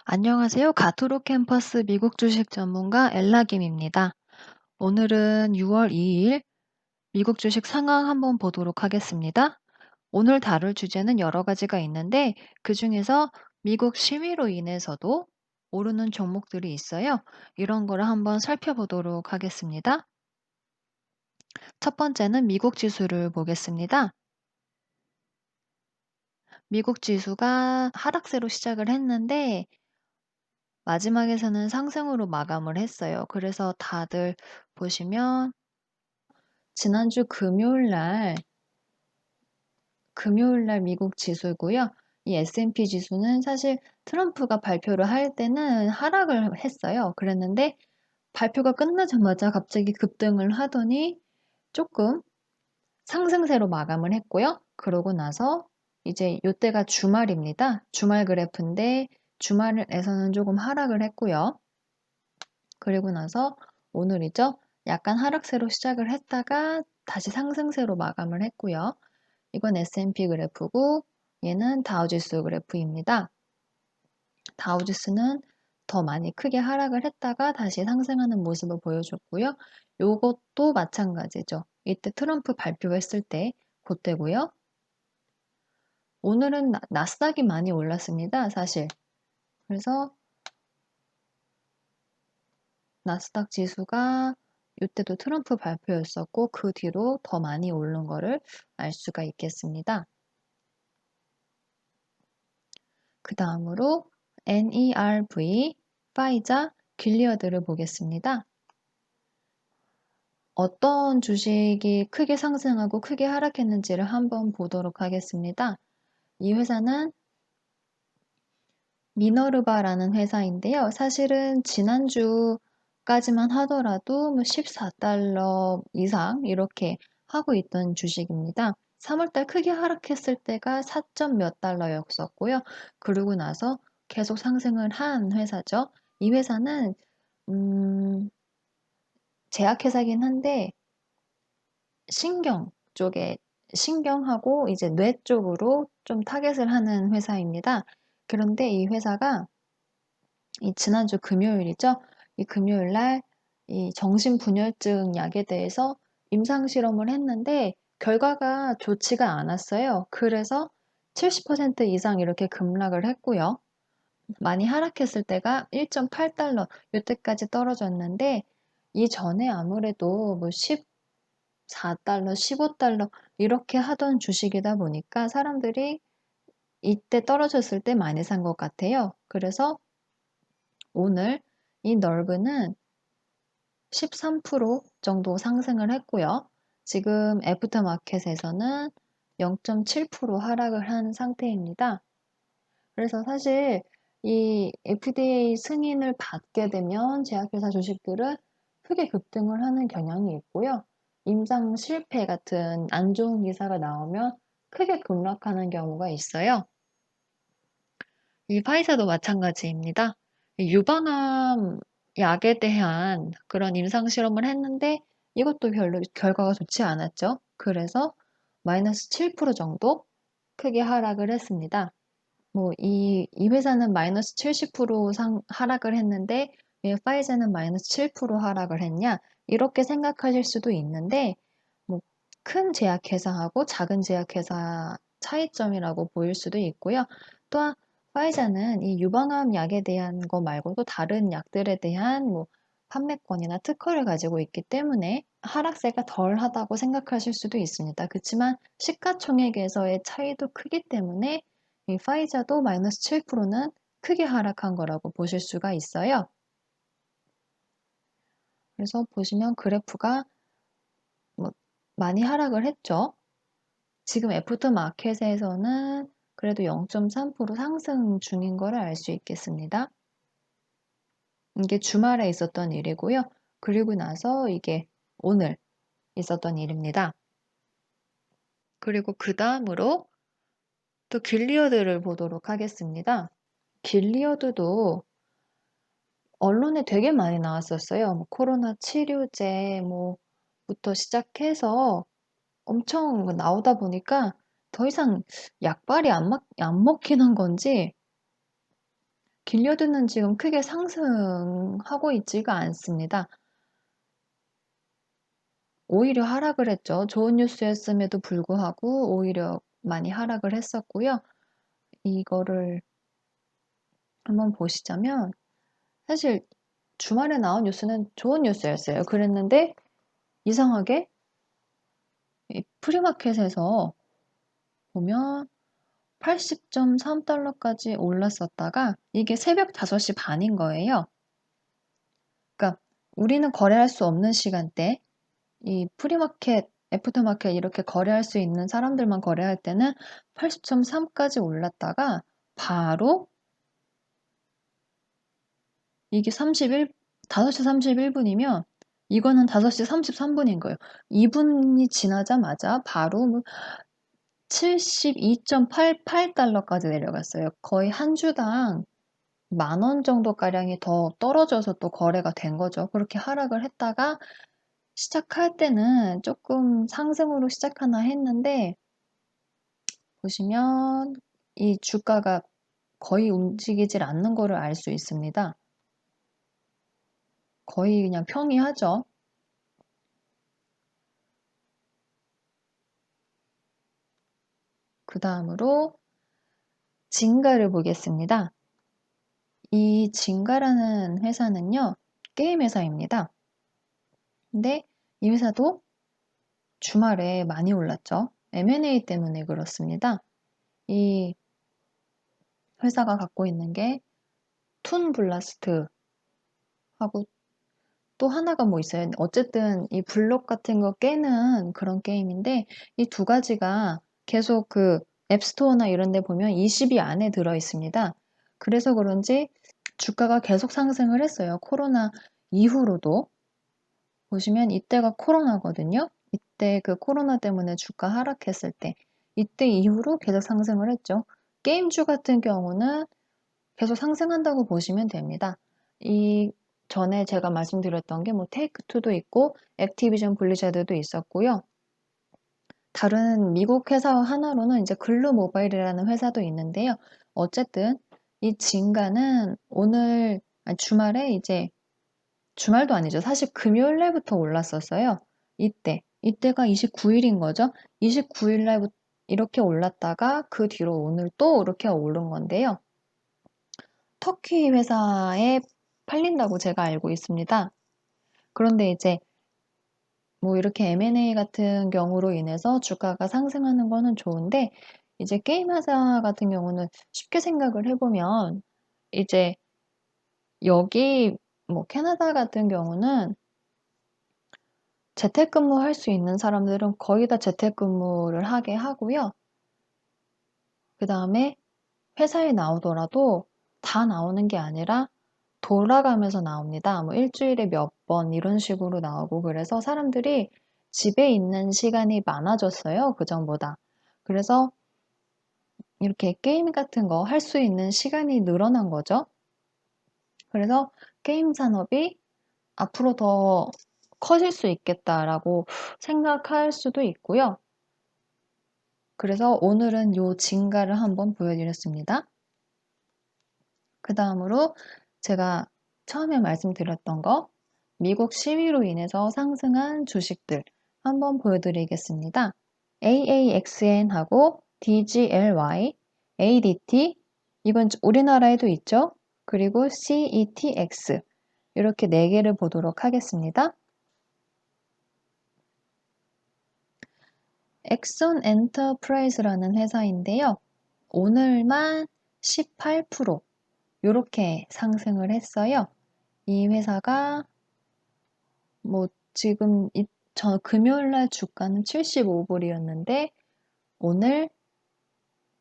안녕하세요. 가토로 캠퍼스 미국 주식 전문가 엘라김입니다. 오늘은 6월 2일 미국 주식 상황 한번 보도록 하겠습니다. 오늘 다룰 주제는 여러 가지가 있는데 그중에서 미국 심의로 인해서도 오르는 종목들이 있어요. 이런 거를 한번 살펴보도록 하겠습니다. 첫 번째는 미국 지수를 보겠습니다. 미국 지수가 하락세로 시작을 했는데 마지막에서는 상승으로 마감을 했어요. 그래서 다들 보시면 지난주 금요일 날 미국 지수고요. 이 S&P 지수는 사실 트럼프가 발표를 할 때는 하락을 했어요. 그랬는데 발표가 끝나자마자 갑자기 급등을 하더니 조금 상승세로 마감을 했고요. 그러고 나서 이제 이때가 주말입니다. 주말 그래프인데 주말에서는 조금 하락을 했고요. 그리고 나서 오늘이죠. 약간 하락세로 시작을 했다가 다시 상승세로 마감을 했고요. 이건 S&P 그래프고 얘는 다우지수 그래프입니다. 다우지수는 더 많이 크게 하락을 했다가 다시 상승하는 모습을 보여줬고요. 요것도 마찬가지죠. 이때 트럼프 발표했을 때 그때고요. 오늘은 나스닥이 많이 올랐습니다. 사실. 그래서 나스닥 지수가 이때도 트럼프 발표였었고 그 뒤로 더 많이 오른 거를 알 수가 있겠습니다. 그 다음으로 NERV, 파이자, 길리어드를 보겠습니다. 어떤 주식이 크게 상승하고 크게 하락했는지를 한번 보도록 하겠습니다. 이 회사는 미너르바라는 회사인데요. 사실은 지난주까지만 하더라도 14달러 이상 이렇게 하고 있던 주식입니다. 3월달 크게 하락했을 때가 4점 몇 달러였었고요. 그러고 나서 계속 상승을 한 회사죠. 이 회사는 제약회사긴 한데 신경 쪽에 신경하고 이제 뇌 쪽으로 좀 타겟을 하는 회사입니다. 그런데 이 회사가 이 지난주 금요일이죠. 이 금요일 날 이 정신분열증 약에 대해서 임상 실험을 했는데 결과가 좋지가 않았어요. 그래서 70% 이상 이렇게 급락을 했고요. 많이 하락했을 때가 1.8달러 이때까지 떨어졌는데 이전에 아무래도 뭐 14달러, 15달러 이렇게 하던 주식이다 보니까 사람들이 이때 떨어졌을 때 많이 산 것 같아요. 그래서 오늘 이 널브는 13% 정도 상승을 했고요. 지금 애프터마켓에서는 0.7% 하락을 한 상태입니다. 그래서 사실 이 FDA 승인을 받게 되면 제약회사 주식들은 크게 급등을 하는 경향이 있고요. 임상 실패 같은 안 좋은 기사가 나오면 크게 급락하는 경우가 있어요. 이 파이자도 마찬가지입니다. 유방암 약에 대한 그런 임상 실험을 했는데 이것도 별로 결과가 좋지 않았죠. 그래서 마이너스 7% 정도 크게 하락을 했습니다. 이 회사는 마이너스 70% 하락을 했는데 왜 파이자는 마이너스 7% 하락을 했냐? 이렇게 생각하실 수도 있는데 큰 제약회사하고 작은 제약회사 차이점이라고 보일 수도 있고요. 또한 화이자는 이 유방암 약에 대한 거 말고도 다른 약들에 대한 판매권이나 특허를 가지고 있기 때문에 하락세가 덜하다고 생각하실 수도 있습니다. 그렇지만 시가총액에서의 차이도 크기 때문에 이 화이자도 마이너스 7%는 크게 하락한 거라고 보실 수가 있어요. 그래서 보시면 그래프가 많이 하락을 했죠. 지금 애프터마켓에서는 그래도 0.3% 상승 중인 거를 알 수 있겠습니다. 이게 주말에 있었던 일이고요. 그리고 나서 이게 오늘 있었던 일입니다. 그리고 그 다음으로 또 길리어드를 보도록 하겠습니다. 길리어드도 언론에 되게 많이 나왔었어요. 뭐 코로나 치료제 부터 시작해서 엄청 나오다 보니까 더 이상 약발이 안 먹히는 건지 길려드는 지금 크게 상승하고 있지가 않습니다. 오히려 하락을 했죠. 좋은 뉴스였음에도 불구하고 오히려 많이 하락을 했었고요. 이거를 한번 보시자면 사실 주말에 나온 뉴스는 좋은 뉴스였어요. 그랬는데 이상하게 이 프리마켓에서 보면 80.3달러까지 올랐었다가 이게 새벽 5시 반인 거예요. 그러니까 우리는 거래할 수 없는 시간대, 이 프리마켓, 애프터마켓 이렇게 거래할 수 있는 사람들만 거래할 때는 80.3까지 올랐다가 바로 이게 5시 31분이면 이거는 5시 33분인 거예요. 2분이 지나자마자 바로 72.88달러까지 내려갔어요. 거의 한 주당 10,000원 정도가량이 더 떨어져서 또 거래가 된 거죠. 그렇게 하락을 했다가 시작할 때는 조금 상승으로 시작하나 했는데 보시면 이 주가가 거의 움직이질 않는 거를 알 수 있습니다. 거의 그냥 평이하죠. 그 다음으로 진가를 보겠습니다. 이 진가라는 회사는요, 게임 회사입니다. 근데 이 회사도 주말에 많이 올랐죠. M&A 때문에 그렇습니다. 이 회사가 갖고 있는 게 툰 블라스트 하고 또 하나가 뭐 있어요. 어쨌든 이 블록 같은 거 깨는 그런 게임인데 이 두 가지가 계속 그 앱스토어나 이런 데 보면 20위 안에 들어 있습니다. 그래서 그런지 주가가 계속 상승을 했어요. 코로나 이후로도. 보시면 이때가 코로나거든요. 이때 그 코로나 때문에 주가 하락했을 때 이때 이후로 계속 상승을 했죠. 게임주 같은 경우는 계속 상승한다고 보시면 됩니다. 이 전에 제가 말씀드렸던 게 뭐 테이크투도 있고 액티비전 블리자드도 있었고요. 다른 미국 회사 하나로는 이제 글루 모바일이라는 회사도 있는데요. 어쨌든 이 진가는 오늘 주말에 이제 주말도 아니죠. 사실 금요일 날부터 올랐었어요. 이때가 29일인 거죠. 29일 날부터 이렇게 올랐다가 그 뒤로 오늘 또 이렇게 오른 건데요. 터키 회사에 팔린다고 제가 알고 있습니다. 그런데 이제 뭐 이렇게 M&A 같은 경우로 인해서 주가가 상승하는 거는 좋은데 이제 게임 회사 같은 경우는 쉽게 생각을 해보면 이제 여기 뭐 캐나다 같은 경우는 재택근무할 수 있는 사람들은 거의 다 재택근무를 하게 하고요. 그 다음에 회사에 나오더라도 다 나오는 게 아니라 돌아가면서 나옵니다. 뭐 일주일에 몇 번 이런 식으로 나오고 그래서 사람들이 집에 있는 시간이 많아졌어요. 그전보다. 그래서 이렇게 게임 같은 거 할 수 있는 시간이 늘어난 거죠. 그래서 게임 산업이 앞으로 더 커질 수 있겠다라고 생각할 수도 있고요. 그래서 오늘은 요 진가를 한번 보여드렸습니다. 그 다음으로 제가 처음에 말씀드렸던 거 미국 시위로 인해서 상승한 주식들 한번 보여드리겠습니다. AAXN하고 DGLY, ADT 이건 우리나라에도 있죠. 그리고 CETX 이렇게 4개를 보도록 하겠습니다. 엑손 엔터프라이즈라는 회사인데요. 오늘만 18% 이렇게 상승을 했어요. 이 회사가 뭐 지금 금요일 날 주가는 75불이었는데 오늘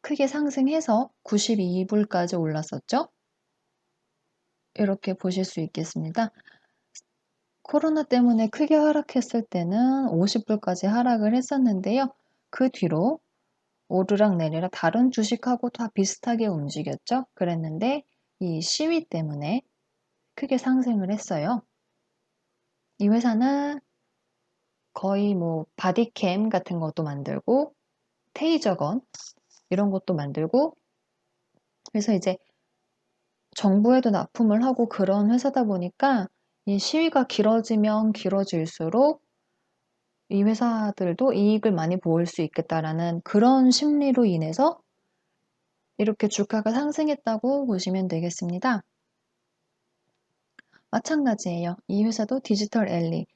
크게 상승해서 92불까지 올랐었죠. 이렇게 보실 수 있겠습니다. 코로나 때문에 크게 하락했을 때는 50불까지 하락을 했었는데요. 그 뒤로 오르락 내리락 다른 주식하고 다 비슷하게 움직였죠. 그랬는데 이 시위 때문에 크게 상승을 했어요. 이 회사는 거의 뭐 바디캠 같은 것도 만들고 테이저건 이런 것도 만들고 그래서 이제 정부에도 납품을 하고 그런 회사다 보니까 이 시위가 길어지면 길어질수록 이 회사들도 이익을 많이 보일 수 있겠다라는 그런 심리로 인해서 이렇게 주가가 상승했다고 보시면 되겠습니다. 마찬가지예요. 이 회사도 디지털 엘리.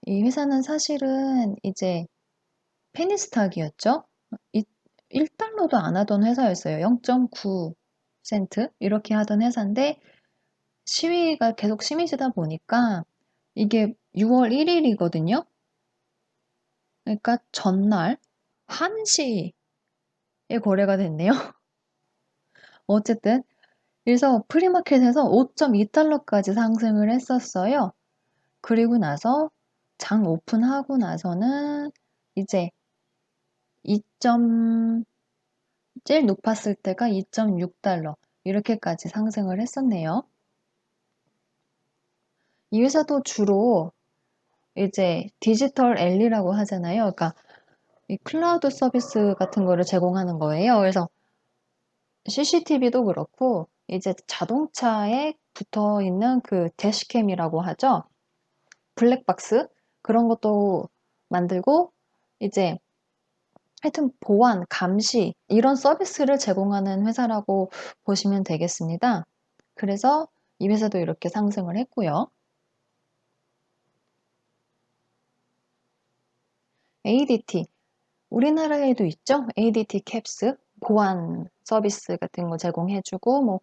이 회사는 사실은 이제 페니스탁이었죠. 1달러도 안 하던 회사였어요. 0.9 센트 이렇게 하던 회사인데 시위가 계속 심해지다 보니까 이게 6월 1일이거든요. 그러니까 전날 1시에 거래가 됐네요. 어쨌든 그래서 프리마켓에서 5.2달러까지 상승을 했었어요. 그리고 나서 장 오픈하고 나서는 이제 2. 제일 높았을 때가 2.6달러 이렇게까지 상승을 했었네요. 이 회사도 주로 이제 디지털 엘리라고 하잖아요. 그러니까 이 클라우드 서비스 같은 거를 제공하는 거예요. 그래서 CCTV도 그렇고 이제 자동차에 붙어 있는 그 대시캠이라고 하죠. 블랙박스 그런 것도 만들고 이제 하여튼 보안, 감시 이런 서비스를 제공하는 회사라고 보시면 되겠습니다. 그래서 이 회사도 이렇게 상승을 했고요. ADT 우리나라에도 있죠. ADT 캡스 보안 서비스 같은 거 제공해주고 뭐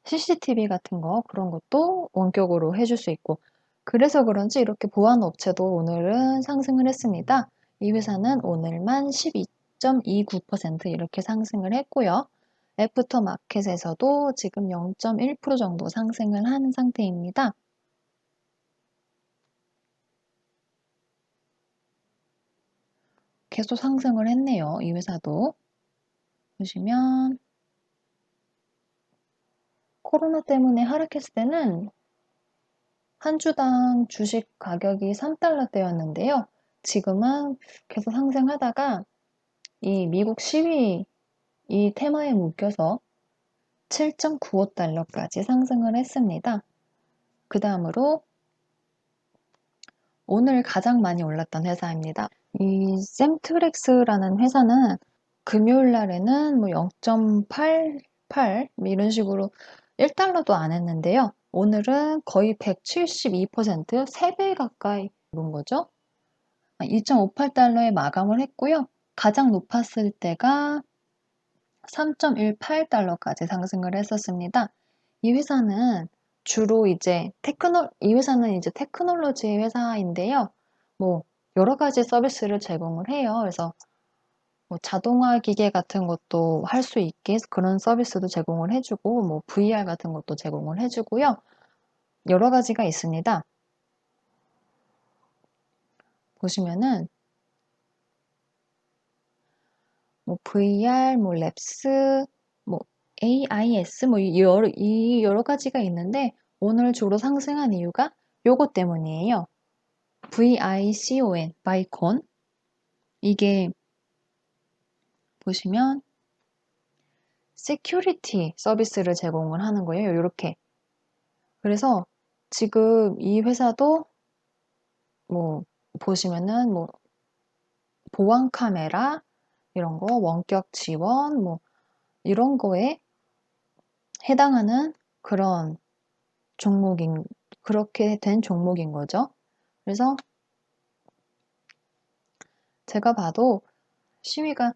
CCTV 같은 거 그런 것도 원격으로 해줄 수 있고 그래서 그런지 이렇게 보안 업체도 오늘은 상승을 했습니다. 이 회사는 오늘만 12.29% 이렇게 상승을 했고요. 애프터마켓에서도 지금 0.1% 정도 상승을 한 상태입니다. 계속 상승을 했네요. 이 회사도. 보시면 코로나 때문에 하락했을 때는 한 주당 주식 가격이 3달러대였는데요. 지금은 계속 상승하다가 이 미국 시위 이 테마에 묶여서 7.95달러까지 상승을 했습니다. 그 다음으로 오늘 가장 많이 올랐던 회사입니다. 이 샘트렉스라는 회사는 금요일 날에는 뭐 0.88 이런 식으로 1달러도 안 했는데요. 오늘은 거의 172% 3배 가까이 오른 거죠. 2.58달러에 마감을 했고요. 가장 높았을 때가 3.18달러까지 상승을 했었습니다. 이 회사는 주로 이제 이 회사는 이제 테크놀로지 회사인데요. 뭐 여러 가지 서비스를 제공을 해요. 그래서 뭐 자동화 기계 같은 것도 할 수 있게 그런 서비스도 제공을 해주고 뭐 VR 같은 것도 제공을 해주고요. 여러 가지가 있습니다. 보시면은 뭐 VR, 뭐 랩스, 뭐 AIS 뭐 이 여러 가지가 있는데 오늘 주로 상승한 이유가 요거 때문이에요. VICON, 바이콘 이게 보시면 세큐리티 서비스를 제공을 하는 거예요. 이렇게. 그래서 지금 이 회사도 뭐 보시면은 뭐 보안 카메라 이런 거 원격 지원 뭐 이런 거에 해당하는 그런 종목인 그렇게 된 종목인 거죠. 그래서 제가 봐도 시위가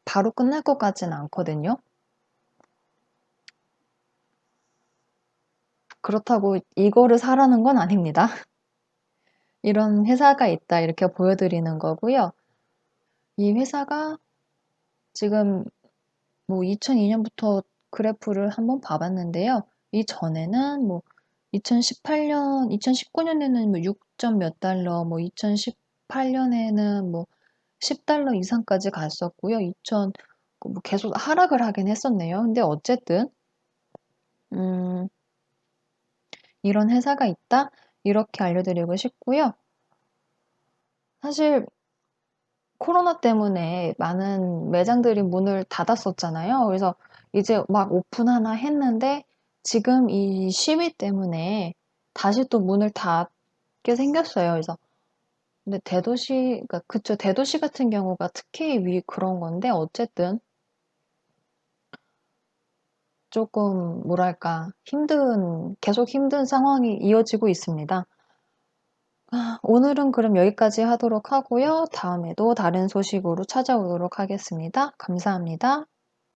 바로 끝날 것 같지는 않거든요. 그렇다고 이거를 사라는 건 아닙니다. 이런 회사가 있다 이렇게 보여드리는 거고요. 이 회사가 지금 뭐 2002년부터 그래프를 한번 봐봤는데요. 이전에는 뭐 2018년, 2019년에는 뭐 6점 몇 달러, 뭐 2018년에는 뭐 10달러 이상까지 갔었고요. 뭐 계속 하락을 하긴 했었네요. 근데 어쨌든, 음, 이런 회사가 있다? 이렇게 알려드리고 싶고요. 사실 코로나 때문에 많은 매장들이 문을 닫았었잖아요. 그래서 이제 막 오픈하나 했는데 지금 이 시위 때문에 다시 또 문을 닫게 생겼어요. 그래서 근데 대도시, 그러니까 그쵸. 대도시 같은 경우가 특히 그런 건데 어쨌든 조금 뭐랄까 계속 힘든 상황이 이어지고 있습니다. 오늘은 그럼 여기까지 하도록 하고요. 다음에도 다른 소식으로 찾아오도록 하겠습니다. 감사합니다.